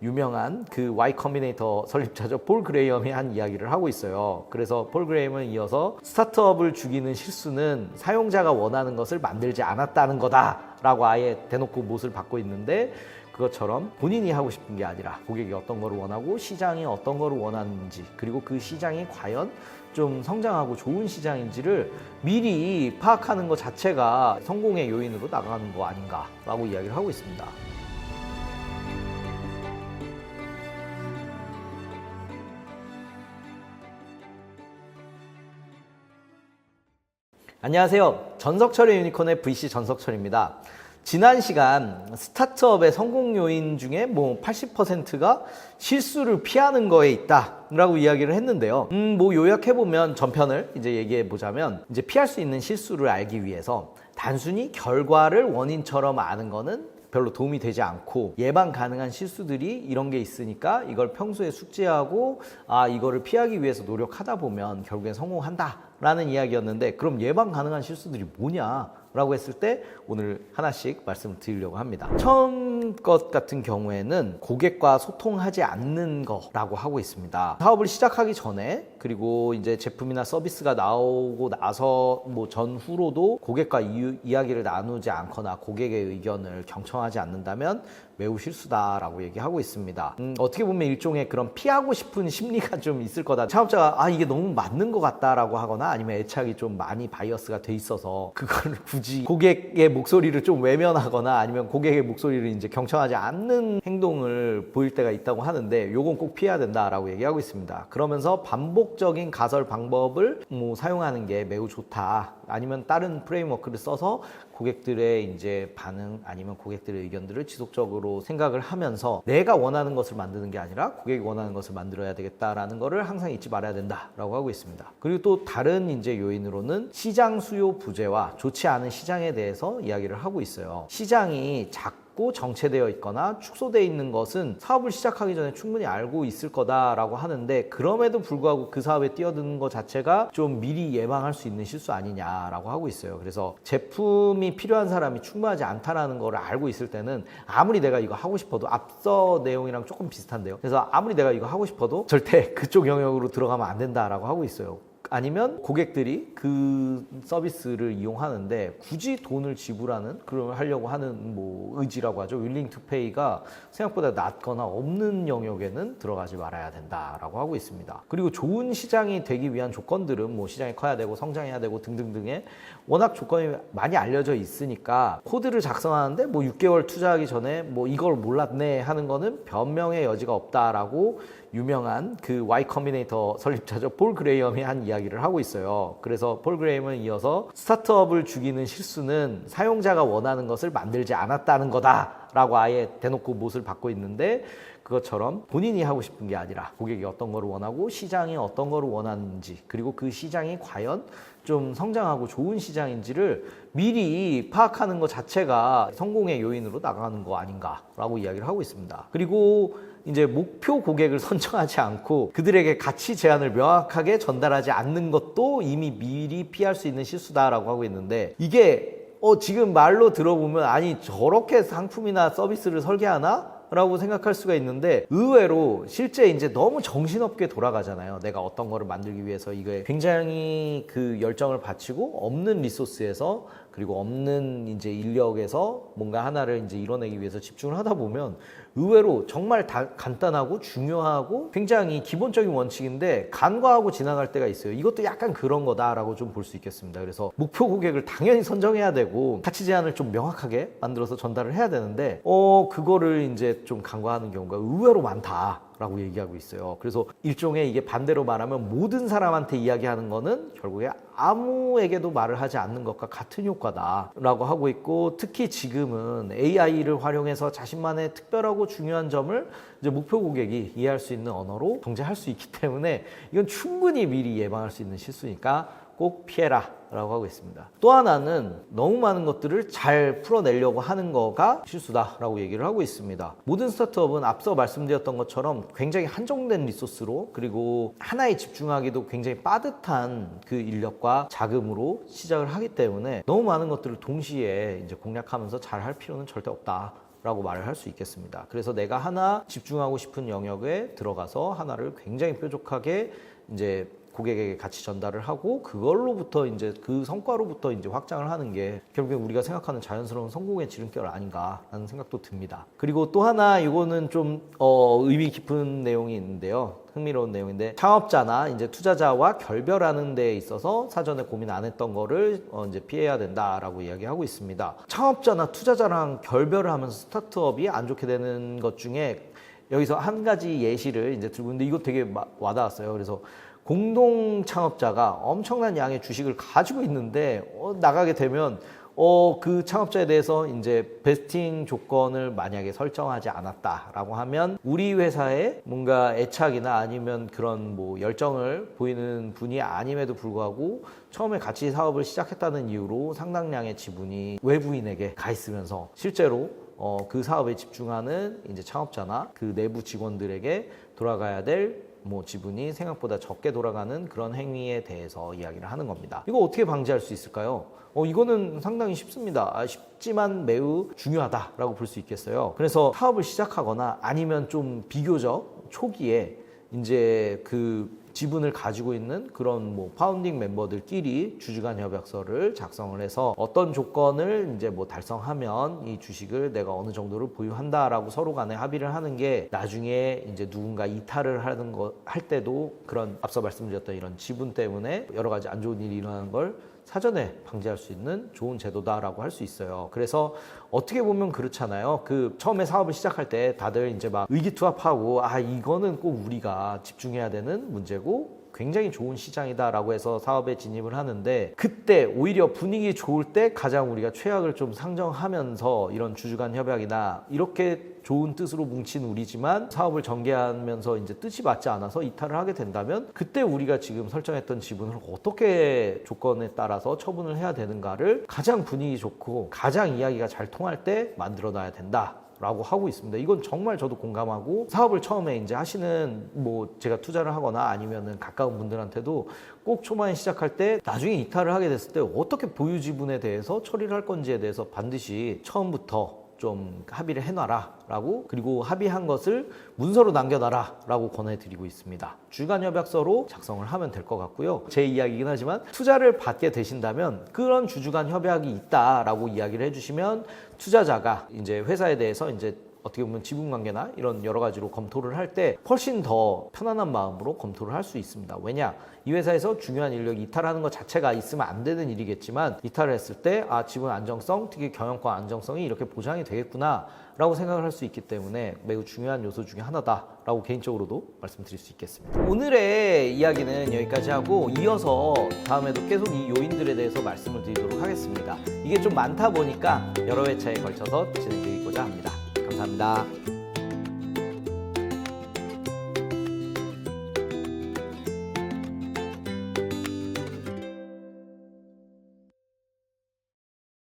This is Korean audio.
유명한 그 Y 커ம்பி네이터 설립자죠. 폴 그레이엄이 한 이야기를 하고 있어요. 그래서 폴 그레이엄은 이어서 스타트업을 죽이는 실수는 사용자가 원하는 것을 만들지 않았다는 거다라고 아예 대놓고 못을 받고 있는데, 그것처럼 본인이 하고 싶은 게 아니라 고객이 어떤 거를 원하고 시장이 어떤 거를 원하는지, 그리고 그 시장이 과연 좀 성장하고 좋은 시장인지를 미리 파악하는 것 자체가 성공의 요인으로 나가는 거 아닌가라고 이야기를 하고 있습니다. 안녕하세요. 전석철의 유니콘의 VC 전석철입니다. 지난 시간 스타트업의 성공 요인 중에 80%가 실수를 피하는 거에 있다라고 이야기를 했는데요. 요약해보면 전편을 이제 얘기해보자면, 이제 피할 수 있는 실수를 알기 위해서 단순히 결과를 원인처럼 아는 거는 별로 도움이 되지 않고, 예방 가능한 실수들이 이런 게 있으니까 이걸 평소에 숙지하고 이거를 피하기 위해서 노력하다 보면 결국엔 성공한다 라는 이야기였는데, 그럼 예방 가능한 실수들이 뭐냐 라고 했을 때 오늘 하나씩 말씀을 드리려고 합니다. 처음 것 같은 경우에는 고객과 소통하지 않는 거라고 하고 있습니다. 사업을 시작하기 전에, 그리고 이제 제품이나 서비스가 나오고 나서 전후로도 고객과 이야기를 나누지 않거나 고객의 의견을 경청하지 않는다면 매우 실수다라고 얘기하고 있습니다. 어떻게 보면 일종의 그런 피하고 싶은 심리가 좀 있을 거다. 창업자가 이게 너무 맞는 것 같다라고 하거나, 아니면 애착이 좀 많이 바이어스가 돼 있어서 그걸 굳이 고객의 목소리를 좀 외면하거나, 아니면 고객의 목소리를 이제 경청하지 않는 행동을 보일 때가 있다고 하는데, 요건 꼭 피해야 된다라고 얘기하고 있습니다. 그러면서 반복적인 가설 방법을 사용하는 게 매우 좋다. 아니면 다른 프레임워크를 써서 고객들의 이제 반응, 아니면 고객들의 의견들을 지속적으로 생각을 하면서 내가 원하는 것을 만드는 게 아니라 고객이 원하는 것을 만들어야 되겠다라는 거를 항상 잊지 말아야 된다라고 하고 있습니다. 그리고 또 다른 이제 요인으로는 시장 수요 부재와 좋지 않은 시장에 대해서 이야기를 하고 있어요. 시장이 작고 정체되어 있거나 축소되어 있는 것은 사업을 시작하기 전에 충분히 알고 있을 거다라고 하는데, 그럼에도 불구하고 그 사업에 뛰어드는 것 자체가 좀 미리 예방할 수 있는 실수 아니냐라고 하고 있어요. 그래서 제품이 필요한 사람이 충분하지 않다라는 걸 알고 있을 때는 아무리 내가 이거 하고 싶어도, 앞서 내용이랑 조금 비슷한데요. 그래서 아무리 내가 이거 하고 싶어도 절대 그쪽 영역으로 들어가면 안 된다라고 하고 있어요. 아니면 고객들이 그 서비스를 이용하는데 굳이 돈을 지불하는, 그걸 하려고 하는 의지라고 하죠. willing to pay가 생각보다 낮거나 없는 영역에는 들어가지 말아야 된다라고 하고 있습니다. 그리고 좋은 시장이 되기 위한 조건들은 시장이 커야 되고 성장해야 되고 등등등의 워낙 조건이 많이 알려져 있으니까, 코드를 작성하는데 6개월 투자하기 전에 이걸 몰랐네 하는 거는 변명의 여지가 없다라고 유명한 그 Y 커ம்பி네이터 설립자죠. 폴 그레이엄이 한 이야기를 하고 있어요. 그래서 폴 그레이엄은 이어서 스타트업을 죽이는 실수는 사용자가 원하는 것을 만들지 않았다는 거다라고 아예 대놓고 못을 받고 있는데, 그것처럼 본인이 하고 싶은 게 아니라 고객이 어떤 거를 원하고 시장이 어떤 거를 원하는지, 그리고 그 시장이 과연 좀 성장하고 좋은 시장인지를 미리 파악하는 것 자체가 성공의 요인으로 나가는 거 아닌가라고 이야기를 하고 있습니다. 그리고 이제 목표 고객을 선정하지 않고 그들에게 가치 제안을 명확하게 전달하지 않는 것도 이미 미리 피할 수 있는 실수다라고 하고 있는데, 이게 지금 말로 들어보면 저렇게 상품이나 서비스를 설계하나? 라고 생각할 수가 있는데, 의외로 실제 이제 너무 정신없게 돌아가잖아요. 내가 어떤 거를 만들기 위해서 이거에 굉장히 그 열정을 바치고, 없는 리소스에서, 그리고 없는 이제 인력에서 뭔가 하나를 이제 이뤄내기 위해서 집중을 하다 보면 의외로 정말 간단하고 중요하고 굉장히 기본적인 원칙인데 간과하고 지나갈 때가 있어요. 이것도 약간 그런 거다라고 좀 볼 수 있겠습니다. 그래서 목표 고객을 당연히 선정해야 되고 가치 제안을 좀 명확하게 만들어서 전달을 해야 되는데, 그거를 이제 좀 간과하는 경우가 의외로 많다 라고 얘기하고 있어요. 그래서 일종의 이게 반대로 말하면 모든 사람한테 이야기하는 거는 결국에 아무에게도 말을 하지 않는 것과 같은 효과다 라고 하고 있고, 특히 지금은 AI를 활용해서 자신만의 특별하고 중요한 점을 이제 목표 고객이 이해할 수 있는 언어로 정제할 수 있기 때문에 이건 충분히 미리 예방할 수 있는 실수니까 꼭 피해라 라고 하고 있습니다. 또 하나는 너무 많은 것들을 잘 풀어내려고 하는 거가 실수다라고 얘기를 하고 있습니다. 모든 스타트업은 앞서 말씀드렸던 것처럼 굉장히 한정된 리소스로, 그리고 하나에 집중하기도 굉장히 빠듯한 그 인력과 자금으로 시작을 하기 때문에 너무 많은 것들을 동시에 이제 공략하면서 잘 할 필요는 절대 없다 라고 말을 할 수 있겠습니다. 그래서 내가 하나 집중하고 싶은 영역에 들어가서 하나를 굉장히 뾰족하게 이제 고객에게 같이 전달을 하고 그걸로부터 이제 그 성과로부터 이제 확장을 하는 게 결국에 우리가 생각하는 자연스러운 성공의 지름길 아닌가라는 생각도 듭니다. 그리고 또 하나 이거는 좀 의미 깊은 내용이 있는데요. 흥미로운 내용인데 창업자나 이제 투자자와 결별하는 데 있어서 사전에 고민 안 했던 거를 이제 피해야 된다라고 이야기하고 있습니다. 창업자나 투자자랑 결별을 하면서 스타트업이 안 좋게 되는 것 중에 여기서 한 가지 예시를 이제 들고 있는데 이거 되게 와닿았어요. 그래서 공동 창업자가 엄청난 양의 주식을 가지고 있는데 나가게 되면 그 창업자에 대해서 이제 베스팅 조건을 만약에 설정하지 않았다라고 하면 우리 회사에 뭔가 애착이나 아니면 그런 뭐 열정을 보이는 분이 아님에도 불구하고 처음에 같이 사업을 시작했다는 이유로 상당량의 지분이 외부인에게 가 있으면서 실제로 그 사업에 집중하는 이제 창업자나 그 내부 직원들에게 돌아가야 될 뭐 지분이 생각보다 적게 돌아가는 그런 행위에 대해서 이야기를 하는 겁니다. 이거 어떻게 방지할 수 있을까요? 이거는 상당히 쉽습니다. 쉽지만 매우 중요하다라고 볼 수 있겠어요. 그래서 사업을 시작하거나 아니면 좀 비교적 초기에 이제 그 지분을 가지고 있는 그런 뭐 파운딩 멤버들끼리 주주간 협약서를 작성을 해서 어떤 조건을 이제 뭐 달성하면 이 주식을 내가 어느 정도를 보유한다라고 서로 간에 합의를 하는 게 나중에 이제 누군가 이탈을 하는 거 할 때도 그런 앞서 말씀드렸던 이런 지분 때문에 여러 가지 안 좋은 일이 일어나는 걸 사전에 방지할 수 있는 좋은 제도다라고 할 수 있어요. 그래서 어떻게 보면 그렇잖아요. 그 처음에 사업을 시작할 때 다들 이제 막 의기투합하고 이거는 꼭 우리가 집중해야 되는 문제고 굉장히 좋은 시장이다라고 해서 사업에 진입을 하는데 그때 오히려 분위기 좋을 때 가장 우리가 최악을 좀 상정하면서 이런 주주간 협약이나 이렇게 좋은 뜻으로 뭉친 우리지만 사업을 전개하면서 이제 뜻이 맞지 않아서 이탈을 하게 된다면 그때 우리가 지금 설정했던 지분을 어떻게 조건에 따라서 처분을 해야 되는가를 가장 분위기 좋고 가장 이야기가 잘 통할 때 만들어놔야 된다. 라고 하고 있습니다. 이건 정말 저도 공감하고 사업을 처음에 이제 하시는 뭐 제가 투자를 하거나 아니면은 가까운 분들한테도 꼭 초반에 시작할 때 나중에 이탈을 하게 됐을 때 어떻게 보유 지분에 대해서 처리를 할 건지에 대해서 반드시 처음부터 좀 합의를 해놔라 라고 그리고 합의한 것을 문서로 남겨놔라 라고 권해드리고 있습니다. 주간 협약서로 작성을 하면 될 것 같고요. 제 이야기이긴 하지만 투자를 받게 되신다면 그런 주주간 협약이 있다라고 이야기를 해주시면 투자자가 이제 회사에 대해서 이제 어떻게 보면 지분 관계나 이런 여러 가지로 검토를 할 때 훨씬 더 편안한 마음으로 검토를 할 수 있습니다. 왜냐? 이 회사에서 중요한 인력이 이탈하는 것 자체가 있으면 안 되는 일이겠지만 이탈을 했을 때 지분 안정성, 특히 경영권 안정성이 이렇게 보장이 되겠구나 라고 생각을 할 수 있기 때문에 매우 중요한 요소 중에 하나다라고 개인적으로도 말씀드릴 수 있겠습니다. 오늘의 이야기는 여기까지 하고 이어서 다음에도 계속 이 요인들에 대해서 말씀을 드리도록 하겠습니다. 이게 좀 많다 보니까 여러 회차에 걸쳐서 진행드리고자 합니다. 감사합니다.